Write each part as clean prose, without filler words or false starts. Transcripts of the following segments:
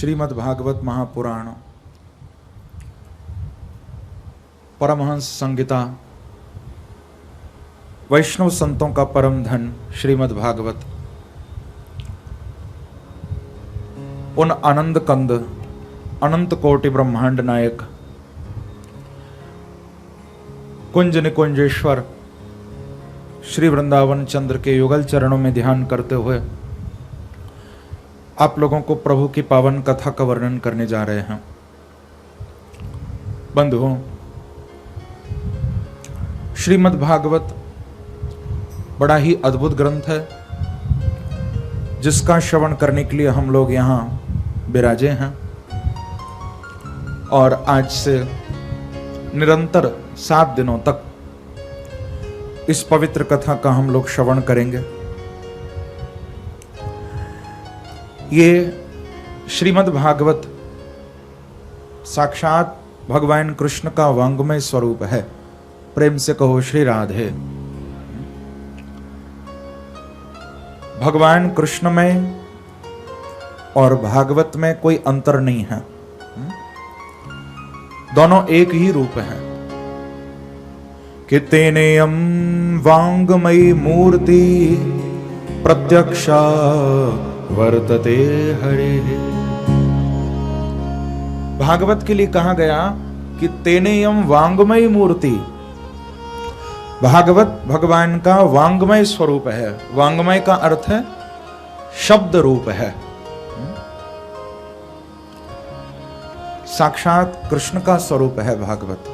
श्रीमद् भागवत महापुराण परमहंस संहिता वैष्णव संतों का परम धन श्रीमद् भागवत उन आनंद कंद अनंत कोटि ब्रह्मांड नायक कुंज निकुंजेश्वर श्री वृंदावन चंद्र के युगल चरणों में ध्यान करते हुए आप लोगों को प्रभु की पावन कथा का वर्णन करने जा रहे हैं। बंधुओं, श्रीमद् भागवत बड़ा ही अद्भुत ग्रंथ है जिसका श्रवण करने के लिए हम लोग यहाँ विराजे हैं और आज से निरंतर 7 दिनों तक इस पवित्र कथा का हम लोग श्रवण करेंगे। ये श्रीमद् भागवत साक्षात भगवान कृष्ण का वांग्मय स्वरूप है। प्रेम से कहो श्री राधे। भगवान कृष्ण में और भागवत में कोई अंतर नहीं है, दोनों एक ही रूप है। कि तेनेयम वांग्मयी मूर्ति प्रत्यक्षा वर्तते हरे। भागवत के लिए कहा गया कि तेनेयम वांग्मयी मूर्ति, भागवत भगवान का वांग्मय स्वरूप है। वांग्मय का अर्थ है शब्द रूप है, साक्षात कृष्ण का स्वरूप है भागवत।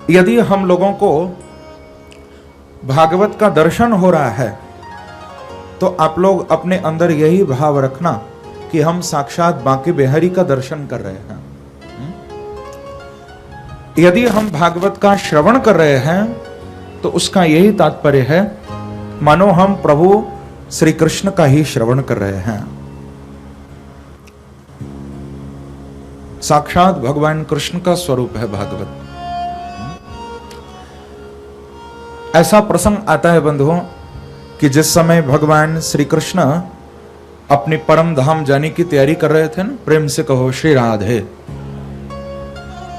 यदि हम लोगों को भागवत का दर्शन हो रहा है तो आप लोग अपने अंदर यही भाव रखना कि हम साक्षात बांके बिहारी का दर्शन कर रहे हैं। यदि हम भागवत का श्रवण कर रहे हैं तो उसका यही तात्पर्य है मानो हम प्रभु श्री कृष्ण का ही श्रवण कर रहे हैं। साक्षात भगवान कृष्ण का स्वरूप है भागवत। ऐसा प्रसंग आता है बंधुओं कि जिस समय भगवान श्री कृष्ण अपने परम धाम जाने की तैयारी कर रहे थे ना, प्रेम से कहो श्री राधे।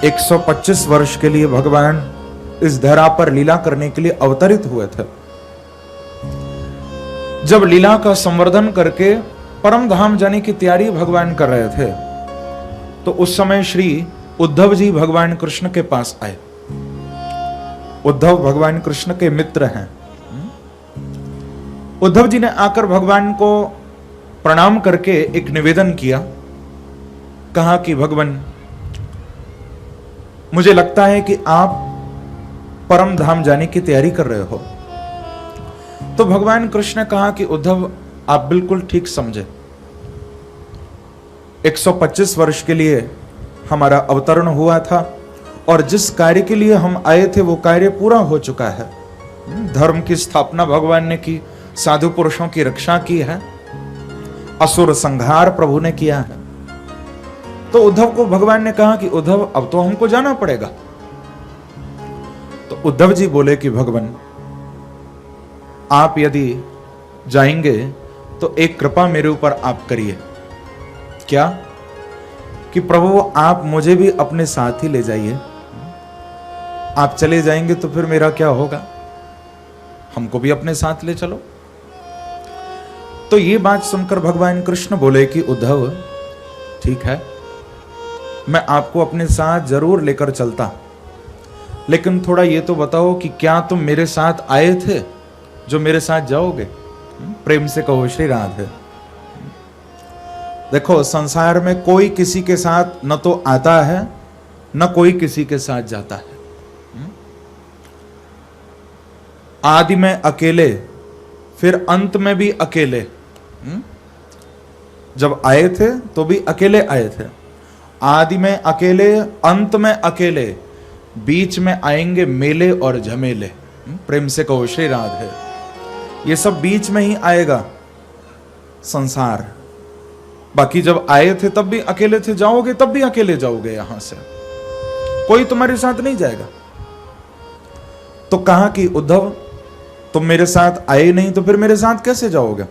125 वर्ष के लिए भगवान इस धरा पर लीला करने के लिए अवतरित हुए थे। जब लीला का संवर्धन करके परम धाम जाने की तैयारी भगवान कर रहे थे तो उस समय श्री उद्धव जी भगवान कृष्ण के पास आए। उद्धव भगवान कृष्ण के मित्र हैं। उद्धव जी ने आकर भगवान को प्रणाम करके एक निवेदन किया। कहा कि भगवान, मुझे लगता है कि आप परम धाम जाने की तैयारी कर रहे हो। तो भगवान कृष्ण ने कहा कि उद्धव, आप बिल्कुल ठीक समझे। 125 वर्ष के लिए हमारा अवतरण हुआ था और जिस कार्य के लिए हम आए थे वो कार्य पूरा हो चुका है। धर्म की स्थापना भगवान ने की, साधु पुरुषों की रक्षा की है, असुर संहार प्रभु ने किया है। तो उद्धव को भगवान ने कहा कि उद्धव, अब तो हमको जाना पड़ेगा। तो उद्धव जी बोले कि भगवान, आप यदि जाएंगे तो एक कृपा मेरे ऊपर आप करिए। क्या? कि प्रभु आप मुझे भी अपने साथ ही ले जाइए। आप चले जाएंगे तो फिर मेरा क्या होगा, हमको भी अपने साथ ले चलो। तो ये बात सुनकर भगवान कृष्ण बोले कि उद्धव, ठीक है, मैं आपको अपने साथ जरूर लेकर चलता, लेकिन थोड़ा ये तो बताओ कि क्या तुम मेरे साथ आए थे जो मेरे साथ जाओगे? प्रेम से कहो श्री राधे। देखो, संसार में कोई किसी के साथ न तो आता है न कोई किसी के साथ जाता है। आदि में अकेले, फिर अंत में भी अकेले। जब आए थे तो भी अकेले आए थे। आदि में अकेले, अंत में अकेले, बीच में आएंगे मेले और झमेले। प्रेम से कहो श्री राधे। ये सब बीच में ही आएगा संसार। बाकी जब आए थे तब भी अकेले थे, जाओगे तब भी अकेले जाओगे, यहां से कोई तुम्हारे साथ नहीं जाएगा। तो कहा कि उद्धव, तुम मेरे साथ आए नहीं तो फिर मेरे साथ कैसे जाओगे?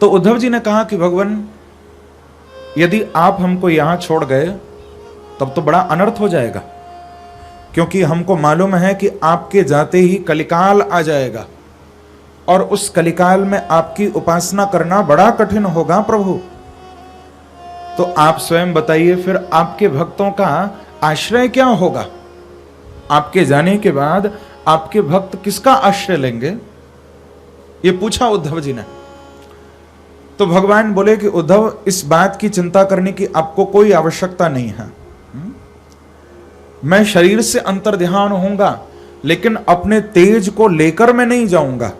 तो उद्धव जी ने कहा कि भगवान, यदि आप हमको यहां छोड़ गए तब तो बड़ा अनर्थ हो जाएगा, क्योंकि हमको मालूम है कि आपके जाते ही कलिकाल आ जाएगा और उस कलिकाल में आपकी उपासना करना बड़ा कठिन होगा प्रभु। तो आप स्वयं बताइए फिर आपके भक्तों का आश्रय क्या होगा? आपके जाने के बाद आपके भक्त किसका आश्रय लेंगे? ये पूछा उद्धव जी ने। तो भगवान बोले कि उद्धव, इस बात की चिंता करने की आपको कोई आवश्यकता नहीं है। मैं शरीर से अंतर्ध्यान होऊंगा, लेकिन अपने तेज को लेकर मैं नहीं जाऊंगा।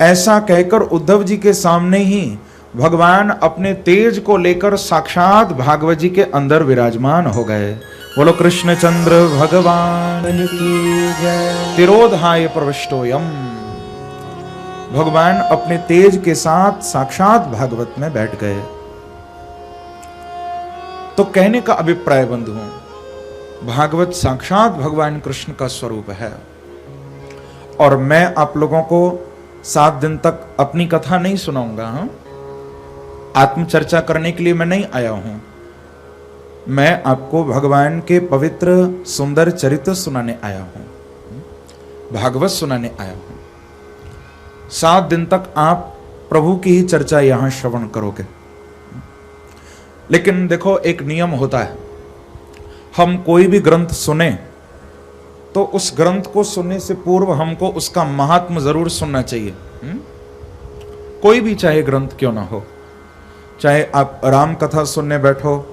ऐसा कहकर उद्धव जी के सामने ही भगवान अपने तेज को लेकर साक्षात भागवत जी के अंदर विराजमान हो गए। बोलो कृष्णचंद्र भगवान की जय। तिरोधाय प्रविष्टोयम। भगवान अपने तेज के साथ साक्षात भागवत में बैठ गए। तो कहने का अभिप्राय बंधुओं, भागवत साक्षात भगवान कृष्ण का स्वरूप है। और मैं आप लोगों को 7 दिन तक अपनी कथा नहीं सुनाऊंगा। आत्मचर्चा करने के लिए मैं नहीं आया हूं। मैं आपको भगवान के पवित्र सुंदर चरित्र सुनाने आया हूं, भागवत सुनाने आया हूं। 7 दिन तक आप प्रभु की ही चर्चा यहां श्रवण करोगे। लेकिन देखो, एक नियम होता है, हम कोई भी ग्रंथ सुने तो उस ग्रंथ को सुनने से पूर्व हमको उसका महात्म जरूर सुनना चाहिए। कोई भी चाहे ग्रंथ क्यों ना हो, चाहे आप राम कथा सुनने बैठो,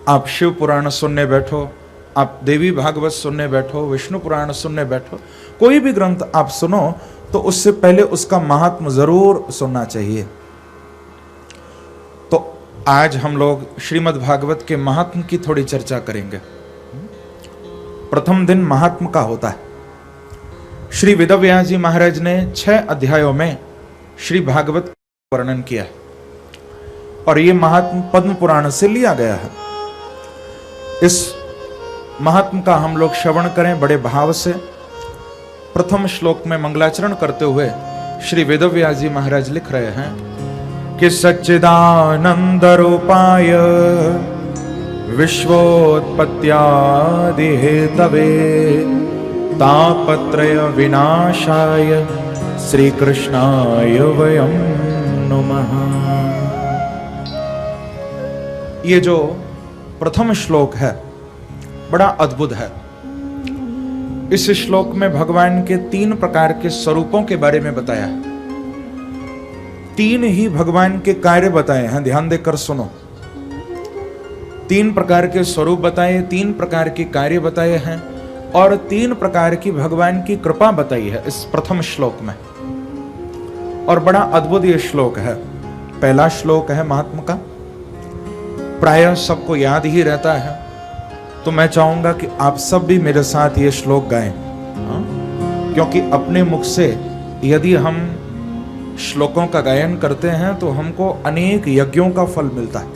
आप शिव पुराण सुनने बैठो, आप देवी भागवत सुनने बैठो, विष्णु पुराण सुनने बैठो, कोई भी ग्रंथ आप सुनो तो उससे पहले उसका महात्म जरूर सुनना चाहिए। तो आज हम लोग श्रीमद् भागवत के महात्म की थोड़ी चर्चा करेंगे। प्रथम दिन महात्म का होता है। श्री वेदव्यास जी महाराज ने 6 अध्यायों में श्री भागवत का वर्णन किया है और ये महात्म पद्म पुराण से लिया गया है। इस महात्म का हम लोग श्रवण करें बड़े भाव से। प्रथम श्लोक में मंगलाचरण करते हुए श्री वेदव्यास जी महाराज लिख रहे हैं कि सच्चिदानंद रूपाय विश्वोत्पत्त्यादि हेतवे तापत्रय विनाशाय श्री कृष्णाय वयं नुमः। ये जो प्रथम श्लोक है बड़ा अद्भुत है। इस श्लोक में भगवान के 3 प्रकार के स्वरूपों के बारे में बताया है। 3 ही भगवान के कार्य बताए हैं, ध्यान देकर सुनो। 3 प्रकार के स्वरूप बताए, 3 प्रकार के कार्य बताए हैं और 3 प्रकार की भगवान की कृपा बताई है इस प्रथम श्लोक में। और बड़ा अद्भुत ये श्लोक है। पहला श्लोक है महात्मा का, प्रायः सबको याद ही रहता है, तो मैं चाहूंगा कि आप सब भी मेरे साथ ये श्लोक गाएं। क्योंकि अपने मुख से यदि हम श्लोकों का गायन करते हैं तो हमको अनेक यज्ञों का फल मिलता है।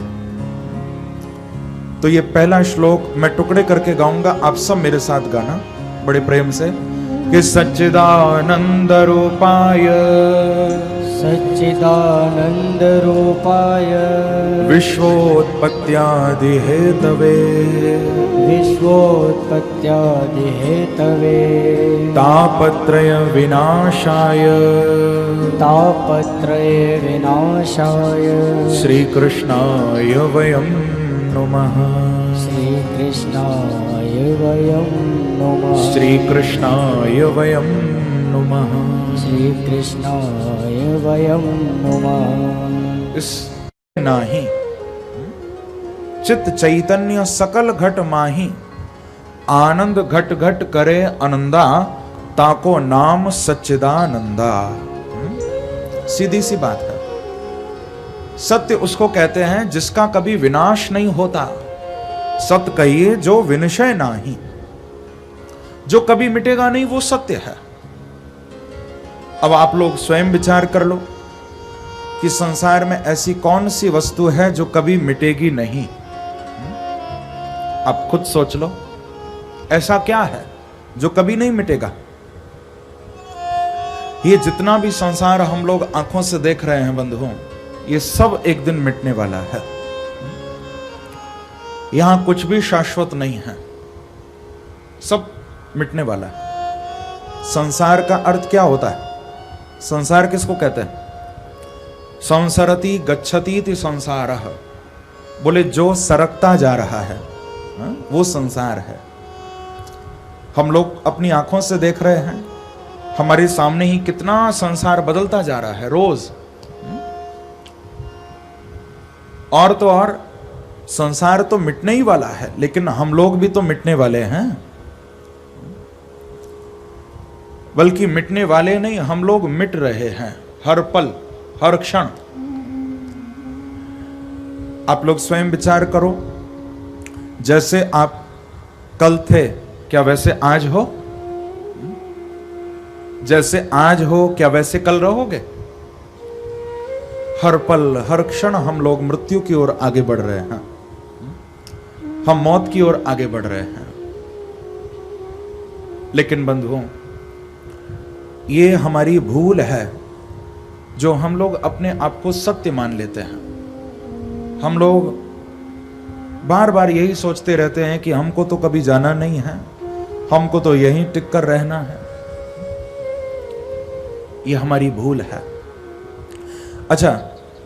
तो ये पहला श्लोक मैं टुकड़े करके गाऊंगा, आप सब मेरे साथ गाना बड़े प्रेम से कि सच्चिदानंद रूपाय सच्चिदानंद रूपाय विश्वोत्पत्त्यादि हेतवे विश्वोत्पत्त्यादि हेतवे तापत्रय विनाशाय तापत्रय विनाशाय श्री कृष्णाय वयं नुमः। श्री कृष्णाय वयं नुमः। श्री कृष्णाय वयं नुमः। श्री कृष्णाय वयं नुमः। इस नाही चित चैतन्य सकल घट माही आनंद घट घट करे आनंदा ताको नाम सच्चिदानंदा। सीधी सी बात है। सत्य उसको कहते हैं जिसका कभी विनाश नहीं होता। सत्य कहिए जो विनशय नाही, जो कभी मिटेगा नहीं, वो सत्य है। अब आप लोग स्वयं विचार कर लो कि संसार में ऐसी कौन सी वस्तु है जो कभी मिटेगी नहीं। आप खुद सोच लो, ऐसा क्या है जो कभी नहीं मिटेगा। ये जितना भी संसार हम लोग आंखों से देख रहे हैं बंधुओं, ये सब एक दिन मिटने वाला है। यहां कुछ भी शाश्वत नहीं है, सब मिटने वाला है। संसार का अर्थ क्या होता है? संसार किसको कहते हैं? संसरति गच्छति इति संसारः, बोले जो सरकता जा रहा है वो संसार है। हम लोग अपनी आंखों से देख रहे हैं, हमारे सामने ही कितना संसार बदलता जा रहा है रोज। और तो और संसार तो मिटने ही वाला है, लेकिन हम लोग भी तो मिटने वाले हैं। बल्कि मिटने वाले नहीं, हम लोग मिट रहे हैं हर पल हर क्षण। आप लोग स्वयं विचार करो, जैसे आप कल थे क्या वैसे आज हो? जैसे आज हो क्या वैसे कल रहोगे? हर पल हर क्षण हम लोग मृत्यु की ओर आगे बढ़ रहे हैं, हम मौत की ओर आगे बढ़ रहे हैं। लेकिन बंधुओं, ये हमारी भूल है जो हम लोग अपने आप को सत्य मान लेते हैं। हम लोग बार बार यही सोचते रहते हैं कि हमको तो कभी जाना नहीं है, हमको तो यहीं टिक कर रहना है। ये हमारी भूल है। अच्छा,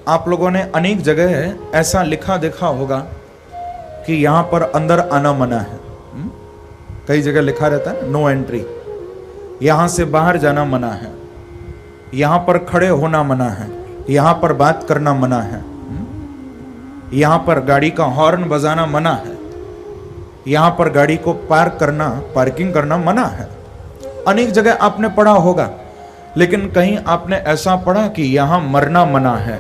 आप लोगों ने अनेक जगह ऐसा लिखा देखा होगा कि यहां पर अंदर आना मना है। कई जगह लिखा रहता है नो एंट्री, यहां से बाहर जाना मना है, यहां पर खड़े होना मना है, यहां पर बात करना मना है, यहां पर गाड़ी का हॉर्न बजाना मना है, यहां पर गाड़ी को पार्किंग करना मना है। अनेक जगह आपने पढ़ा होगा, लेकिन कहीं आपने ऐसा पढ़ा कि यहां मरना मना है?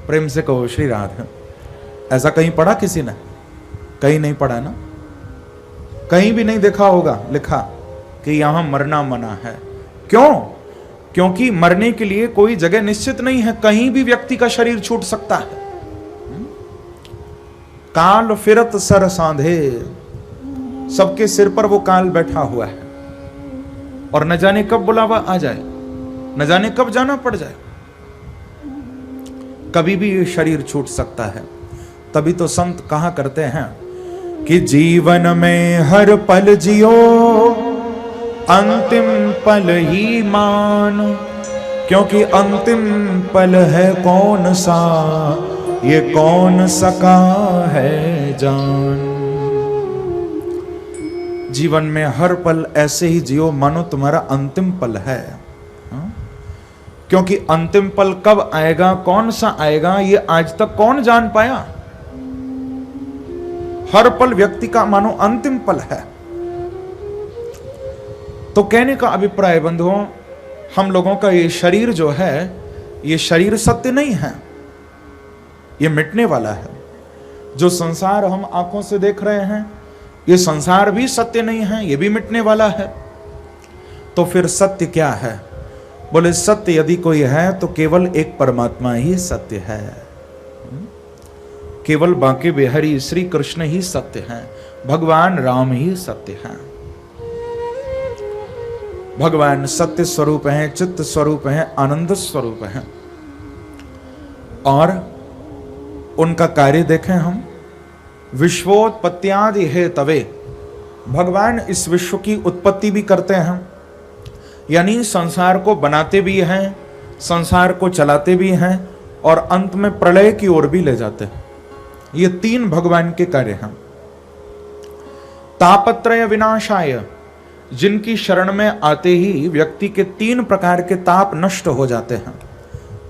प्रेम से कहो श्री राधे। ऐसा कहीं पढ़ा किसी ने? कहीं नहीं पढ़ा ना, कहीं भी नहीं देखा होगा लिखा कि यहां मरना मना है। क्यों? क्योंकि मरने के लिए कोई जगह निश्चित नहीं है, कहीं भी व्यक्ति का शरीर छूट सकता है। काल फिरत सर सांधे, सबके सिर पर वो काल बैठा हुआ है और न जाने कब बुलावा आ जाए, न जाने कब जाना पड़ जाए, कभी भी ये शरीर छूट सकता है। तभी तो संत कहा करते हैं कि जीवन में हर पल जियो, अंतिम पल ही मान, क्योंकि अंतिम पल है कौन सा, ये कौन सका है जान। जीवन में हर पल ऐसे ही जियो मानो तुम्हारा अंतिम पल है। क्योंकि अंतिम पल कब आएगा, कौन सा आएगा, ये आज तक कौन जान पाया। हर पल व्यक्ति का मानो अंतिम पल है। तो कहने का अभिप्राय बंधुओं, हम लोगों का ये शरीर जो है, ये शरीर सत्य नहीं है, ये मिटने वाला है। जो संसार हम आंखों से देख रहे हैं, ये संसार भी सत्य नहीं है, ये भी मिटने वाला है। तो फिर सत्य क्या है? बोले सत्य यदि कोई है तो केवल एक परमात्मा ही सत्य है। केवल बांके बिहारी श्री कृष्ण ही सत्य हैं, भगवान राम ही सत्य हैं। भगवान सत्य स्वरूप हैं, चित्त स्वरूप हैं, आनंद स्वरूप हैं। और उनका कार्य देखें हम, विश्वोत्पत्त्यादि हेतवे, भगवान इस विश्व की उत्पत्ति भी करते हैं, यानी संसार को बनाते भी हैं, संसार को चलाते भी हैं, और अंत में प्रलय की ओर भी ले जाते हैं। ये तीन भगवान के कार्य हैं। तापत्रय विनाशाय, जिनकी शरण में आते ही व्यक्ति के तीन प्रकार के ताप नष्ट हो जाते हैं,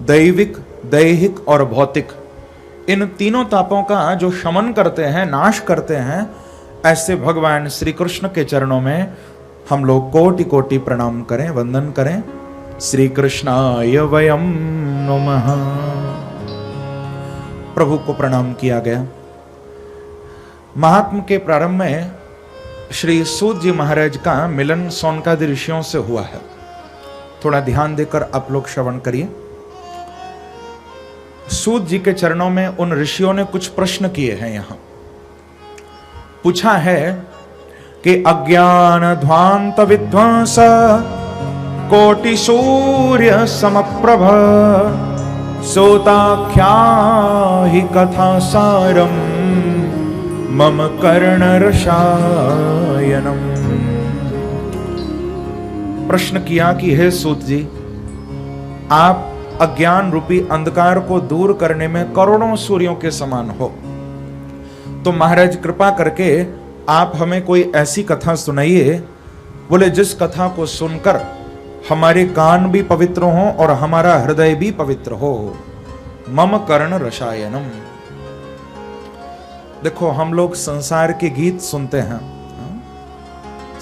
दैविक, दैहिक और भौतिक। इन तीनों तापों का जो शमन करते हैं, नाश करते हैं, ऐसे भगवान श्री कृष्ण के चरणों में हम लोग कोटि कोटि प्रणाम करें, वंदन करें। श्री कृष्णाय वयम नमः। प्रभु को प्रणाम किया गया। महात्म के प्रारंभ में श्री सूत जी महाराज का मिलन सोनकादि ऋषियों से हुआ है। थोड़ा ध्यान देकर आप लोग श्रवण करिए। सूत जी के चरणों में उन ऋषियों ने कुछ प्रश्न किए हैं। यहां पूछा है कि अज्ञान ध्वांत विध्वंस कोटि सूर्य समप्रभ सोताख्या ही कथा सारम मम कर्णरसायनम। प्रश्न किया कि हे सूत जी, आप अज्ञान रूपी अंधकार को दूर करने में करोड़ों सूर्यों के समान हो, तो महाराज कृपा करके आप हमें कोई ऐसी कथा सुनाइए, बोले जिस कथा को सुनकर हमारे कान भी पवित्र हो और हमारा हृदय भी पवित्र हो। मम कर्ण रसायनम। देखो, हम लोग संसार के गीत सुनते हैं,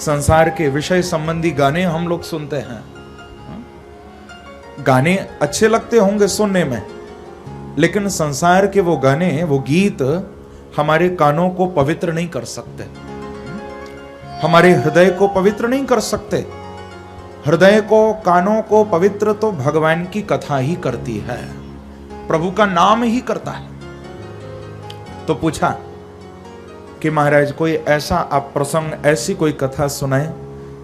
संसार के विषय संबंधी गाने हम लोग सुनते हैं। गाने अच्छे लगते होंगे सुनने में, लेकिन संसार के वो गाने, वो गीत हमारे कानों को पवित्र नहीं कर सकते, हमारे हृदय को पवित्र नहीं कर सकते। हृदय को, कानों को पवित्र तो भगवान की कथा ही करती है, प्रभु का नाम ही करता है। तो पूछा कि महाराज कोई ऐसा आप प्रसंग, ऐसी कोई कथा सुनाए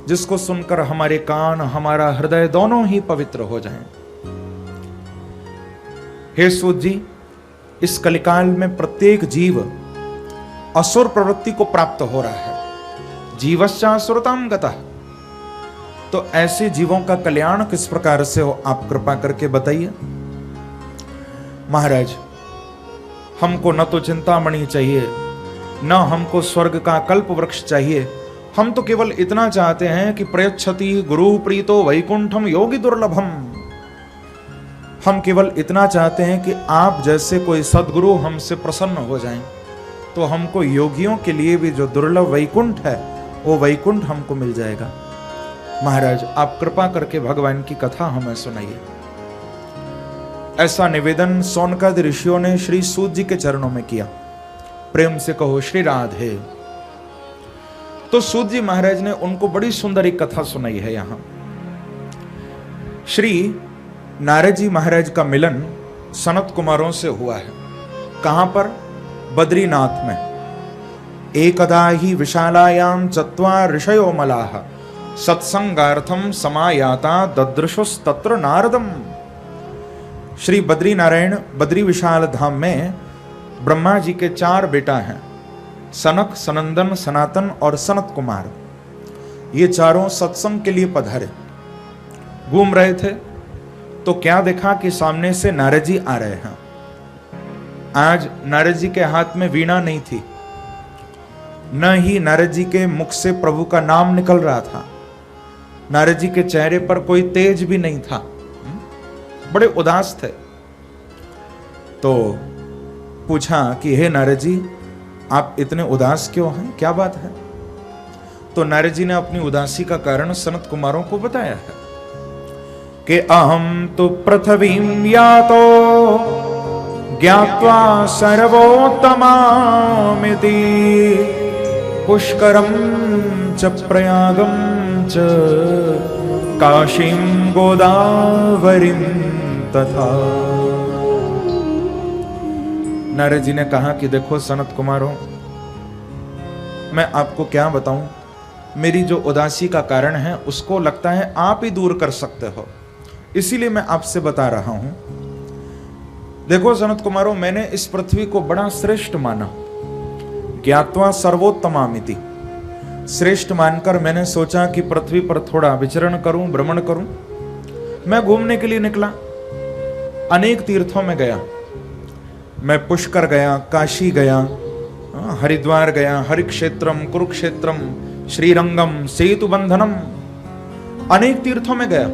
जिसको सुनकर हमारे कान, हमारा हृदय दोनों ही पवित्र हो जाएं। हे सूत जी, इस कलिकाल में प्रत्येक जीव असुर प्रवृत्ति को प्राप्त हो रहा है। जीवश्चासुरताम गतः। तो ऐसे जीवों का कल्याण किस प्रकार से हो, आप कृपा करके बताइए। महाराज, हमको न तो चिंतामणि चाहिए, न हमको स्वर्ग का कल्प वृक्ष चाहिए, हम तो केवल इतना चाहते हैं कि प्रयच्छति गुरु प्रीतो वैकुंठम योगी दुर्लभम। हम केवल इतना चाहते हैं कि आप जैसे कोई सद्गुरु हमसे प्रसन्न हो जाएं, तो हमको योगियों के लिए भी जो दुर्लभ वैकुंठ है, वो वैकुंठ हमको मिल जाएगा। महाराज, आप कृपा करके भगवान की कथा हमें सुनाइए। ऐसा निवेदन सोनकाद ऋषियों ने श्री सूत जी के चरणों में किया। प्रेम से कहो श्री राधे। तो सूत जी महाराज ने उनको बड़ी सुंदर एक कथा सुनाई है। यहां श्री नारद जी महाराज का मिलन सनत कुमारों से हुआ है। कहां पर? बद्रीनाथ में। एकदा ही विशालायाम चत्वार ऋषयो मलाह सत्संगार्थम समायाता ददृशुस्तत्र नारदम। श्री बद्री नारायण बद्री विशाल धाम में ब्रह्मा जी के 4 बेटा हैं, सनक, सनंदन, सनातन और सनत कुमार। ये चारों सत्संग के लिए पधारे। घूम रहे थे तो क्या देखा कि सामने से नारद जी आ रहे हैं। आज नारद जी के हाथ में वीणा नहीं थी, न ही नारद जी के मुख से प्रभु का नाम निकल रहा था। नारद जी के चेहरे पर कोई तेज भी नहीं था, बड़े उदास थे। तो पूछा कि हे नारद जी, आप इतने उदास क्यों हैं, क्या बात है? तो नारद जी ने अपनी उदासी का कारण सनत कुमारों को बताया है कि अहम तो पृथ्वीं यातो ज्ञात्वा सर्वोत्तमामिति पुष्करम च प्रयागम च काशीं गोदावरीं तथा। नारद जी ने कहा कि देखो सनत कुमारों, मैं आपको क्या बताऊं, मेरी जो उदासी का कारण है उसको लगता है आप ही दूर कर सकते हो, इसीलिए मैं आपसे बता रहा हूं। देखो सनत कुमारों, मैंने इस पृथ्वी को बड़ा श्रेष्ठ माना, ज्ञात्वा सर्वोत्तमामिति। श्रेष्ठ मानकर मैंने सोचा कि पृथ्वी पर थोड़ा विचरण करूं, भ्रमण करूं। मैं घूमने के लिए निकला, अनेक तीर्थों में गया। मैं पुष्कर गया, काशी गया, हरिद्वार गया, हरिक्षेत्रम, कुरुक्षेत्रम, श्रीरंगम, सेतु बंधनम, अनेक तीर्थों में गया।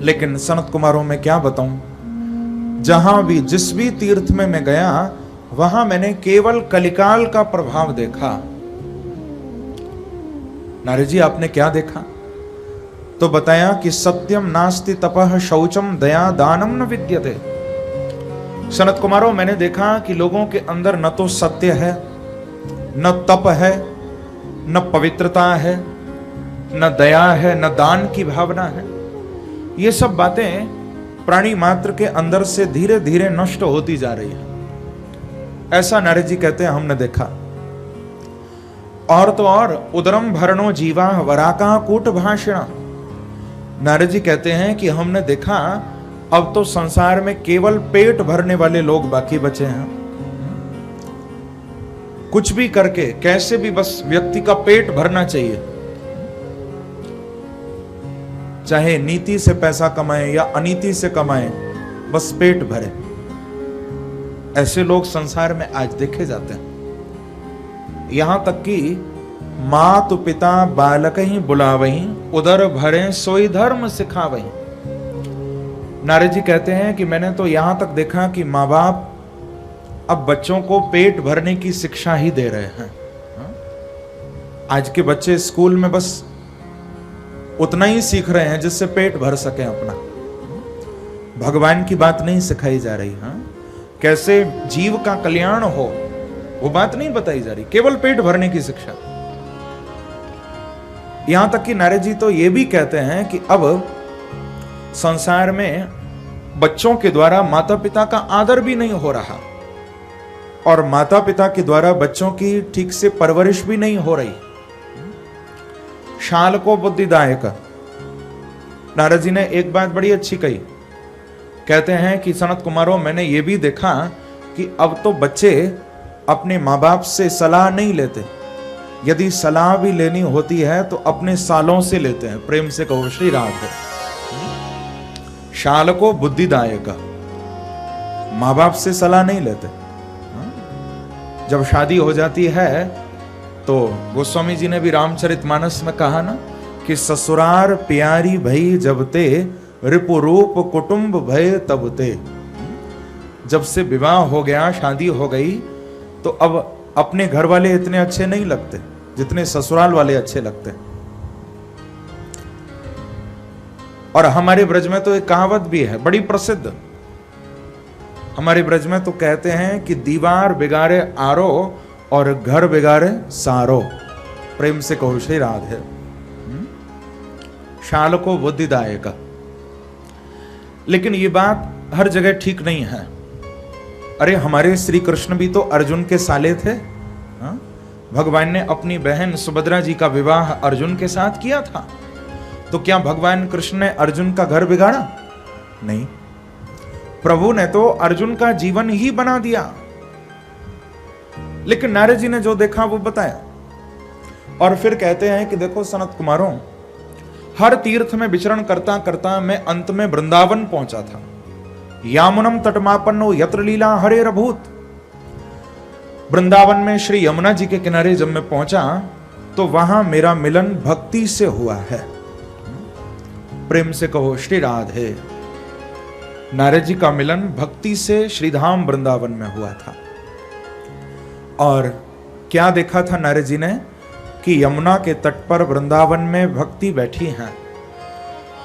लेकिन सनत कुमारों में क्या बताऊं, जहां भी जिस भी तीर्थ में मैं गया वहां मैंने केवल कलिकाल का प्रभाव देखा। नारद जी, आपने क्या देखा? तो बताया कि सत्यम नास्ति तपः शौचम दया दानम न विद्यते। सनत कुमारों, मैंने देखा कि लोगों के अंदर न तो सत्य है, न तप है, न पवित्रता है, न दया है, न दान की भावना है। ये सब बातें प्राणी मात्र के अंदर से धीरे धीरे नष्ट होती जा रही है। ऐसा नारद जी कहते हैं हमने देखा। और तो और उदरम भरणो जीवा वराका कूट भाषण। नारद जी कहते हैं कि हमने देखा अब तो संसार में केवल पेट भरने वाले लोग बाकी बचे हैं। कुछ भी करके कैसे भी बस व्यक्ति का पेट भरना चाहिए, चाहे नीति से पैसा कमाए या अनीति से कमाए, बस पेट भरे। ऐसे लोग संसार में आज देखे जाते हैं। यहां तक कि मात पिता बालक ही बुलावही, उदर भरे सोई धर्म सिखावही। नारद जी कहते हैं कि मैंने तो यहां तक देखा कि माँ बाप अब बच्चों को पेट भरने की शिक्षा ही दे रहे हैं। आज के बच्चे स्कूल में बस उतना ही सीख रहे हैं जिससे पेट भर सके अपना। भगवान की बात नहीं सिखाई जा रही। कैसे जीव का कल्याण हो वो बात नहीं बताई जा रही, केवल पेट भरने की शिक्षा। यहां तक कि नारद जी तो ये भी कहते हैं कि अब संसार में बच्चों के द्वारा माता पिता का आदर भी नहीं हो रहा और माता पिता के द्वारा बच्चों की ठीक से परवरिश भी नहीं हो रही। शाल को बुद्धिदायक। नारद जी ने एक बात बड़ी अच्छी कही। कहते हैं कि सनत कुमारों, मैंने ये भी देखा कि अब तो बच्चे अपने माँ बाप से सलाह नहीं लेते। यदि सलाह भी लेनी होती है तो अपने सालों से लेते हैं। प्रेम से कहो श्री राधे। शाल को बुद्धिदायक। माँ बाप से सलाह नहीं लेते। जब शादी हो जाती है तो गोस्वामी जी ने भी रामचरितमानस में कहा ना कि ससुरार प्यारी भई जब ते, रिपु रूप कुटुंब भय तब ते। जब से विवाह हो गया, शादी हो गई, तो अब अपने घर वाले इतने अच्छे नहीं लगते जितने ससुराल वाले अच्छे लगते। और हमारे ब्रज में तो एक कहावत भी है बड़ी प्रसिद्ध। हमारे ब्रज में तो कहते हैं कि दीवार बिगाड़े आरो और घर बिगाड़े सारो। प्रेम से कहो श्री राधे। शाल को बुद्धिदायक। लेकिन ये बात हर जगह ठीक नहीं है। अरे हमारे श्री कृष्ण भी तो अर्जुन के साले थे। भगवान ने अपनी बहन सुभद्रा जी का विवाह अर्जुन के साथ किया था, तो क्या भगवान कृष्ण ने अर्जुन का घर बिगाड़ा? नहीं, प्रभु ने तो अर्जुन का जीवन ही बना दिया। लेकिन नारद जी ने जो देखा वो बताया। और फिर कहते हैं कि देखो सनत कुमारों, हर तीर्थ में विचरण करता करता मैं अंत में वृंदावन पहुंचा था। यामुनम तटमापन्नो यत्र लीला हरे रभूत। वृंदावन में श्री यमुना जी के किनारे जब मैं पहुंचा तो वहां मेरा मिलन भक्ति से हुआ है। प्रेम से कहो श्री राधे। नारद जी का मिलन भक्ति से श्रीधाम वृंदावन में हुआ था। और क्या देखा था नारद जी ने कि यमुना के तट पर वृंदावन में भक्ति बैठी हैं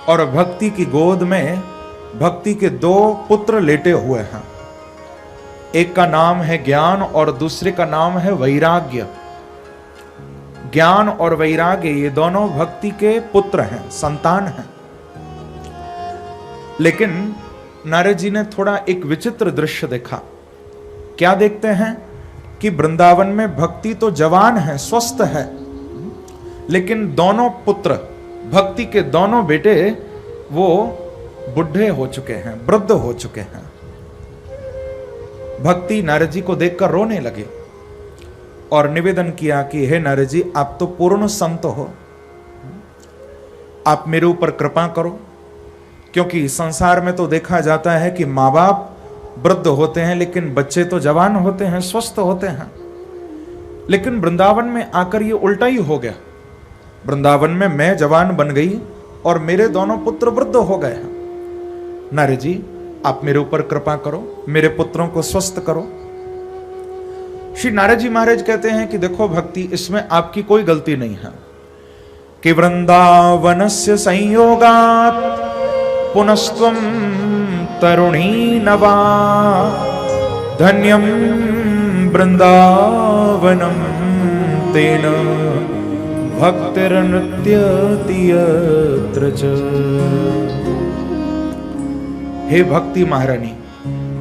और भक्ति की गोद में भक्ति के दो पुत्र लेटे हुए हैं। एक का नाम है ज्ञान और दूसरे का नाम है वैराग्य। ज्ञान और वैराग्य ये दोनों भक्ति के पुत्र हैं, संतान हैं। लेकिन नारद जी ने थोड़ा एक विचित्र दृश्य देखा। क्या देखते हैं कि वृंदावन में भक्ति तो जवान है, स्वस्थ है, लेकिन दोनों पुत्र, भक्ति के दोनों बेटे, वो बुढ़े हो चुके हैं, वृद्ध हो चुके हैं। भक्ति नारद जी को देखकर रोने लगे और निवेदन किया कि हे नारद जी, आप तो पूर्ण संत हो, आप मेरे ऊपर कृपा करो। क्योंकि संसार में तो देखा जाता है कि माँ बाप वृद्ध होते हैं लेकिन बच्चे तो जवान होते हैं, स्वस्थ होते हैं। लेकिन वृंदावन में आकर ये उल्टा ही हो गया। वृंदावन में मैं जवान बन गई और मेरे दोनों पुत्र वृद्ध हो गए हैं। नारद जी, आप मेरे ऊपर कृपा करो, मेरे पुत्रों को स्वस्थ करो। श्री नारद जी महाराज कहते हैं कि देखो भक्ति, इसमें आपकी कोई गलती नहीं है कि वृंदावनस्य संयोगात् पुनस्त्वं तरुणी नवा धन्यं वृंदावनम तेन भक्तिरनृत्यति यत्र च। हे भक्ति महारानी,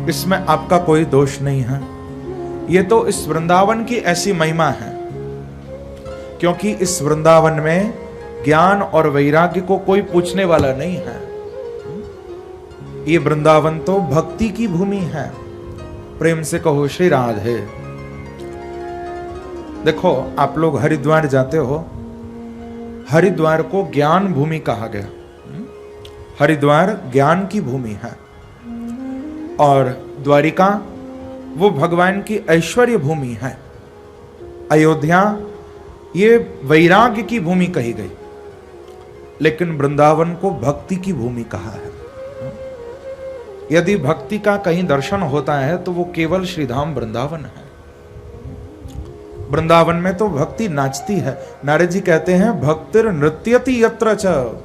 इसमें आपका कोई दोष नहीं है। ये तो इस वृंदावन की ऐसी महिमा है क्योंकि इस वृंदावन में ज्ञान और वैराग्य को कोई पूछने वाला नहीं है। ये वृंदावन तो भक्ति की भूमि है। प्रेम से कहो श्री राधे। देखो, आप लोग हरिद्वार जाते हो, हरिद्वार को ज्ञान भूमि कहा गया। हरिद्वार ज्ञान की भूमि है, और द्वारिका वो भगवान की ऐश्वर्य भूमि है। अयोध्या ये वैराग्य की भूमि कही गई, लेकिन वृंदावन को भक्ति की भूमि कहा है। यदि भक्ति का कहीं दर्शन होता है तो वो केवल श्रीधाम वृंदावन है। वृंदावन में तो भक्ति नाचती है। नारद जी कहते हैं भक्तिर नृत्यति यत्र च।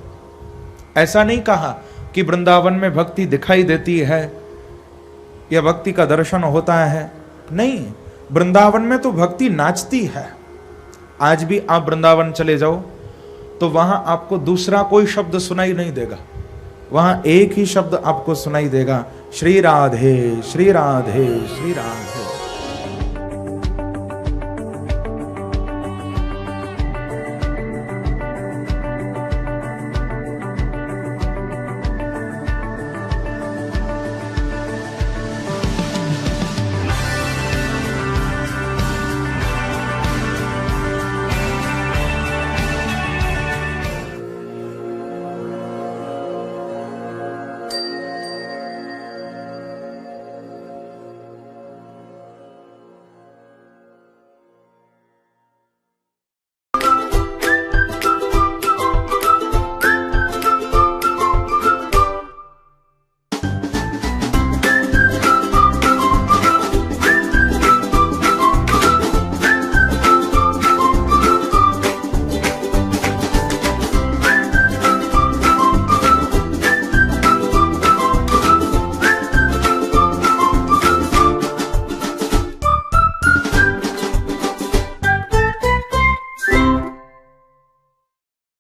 ऐसा नहीं कहा कि वृंदावन में भक्ति दिखाई देती है या भक्ति का दर्शन होता है, नहीं, वृंदावन में तो भक्ति नाचती है। आज भी आप वृंदावन चले जाओ तो वहां आपको दूसरा कोई शब्द सुनाई नहीं देगा, वहां एक ही शब्द आपको सुनाई देगा, श्री राधे श्री राधे श्री राधे।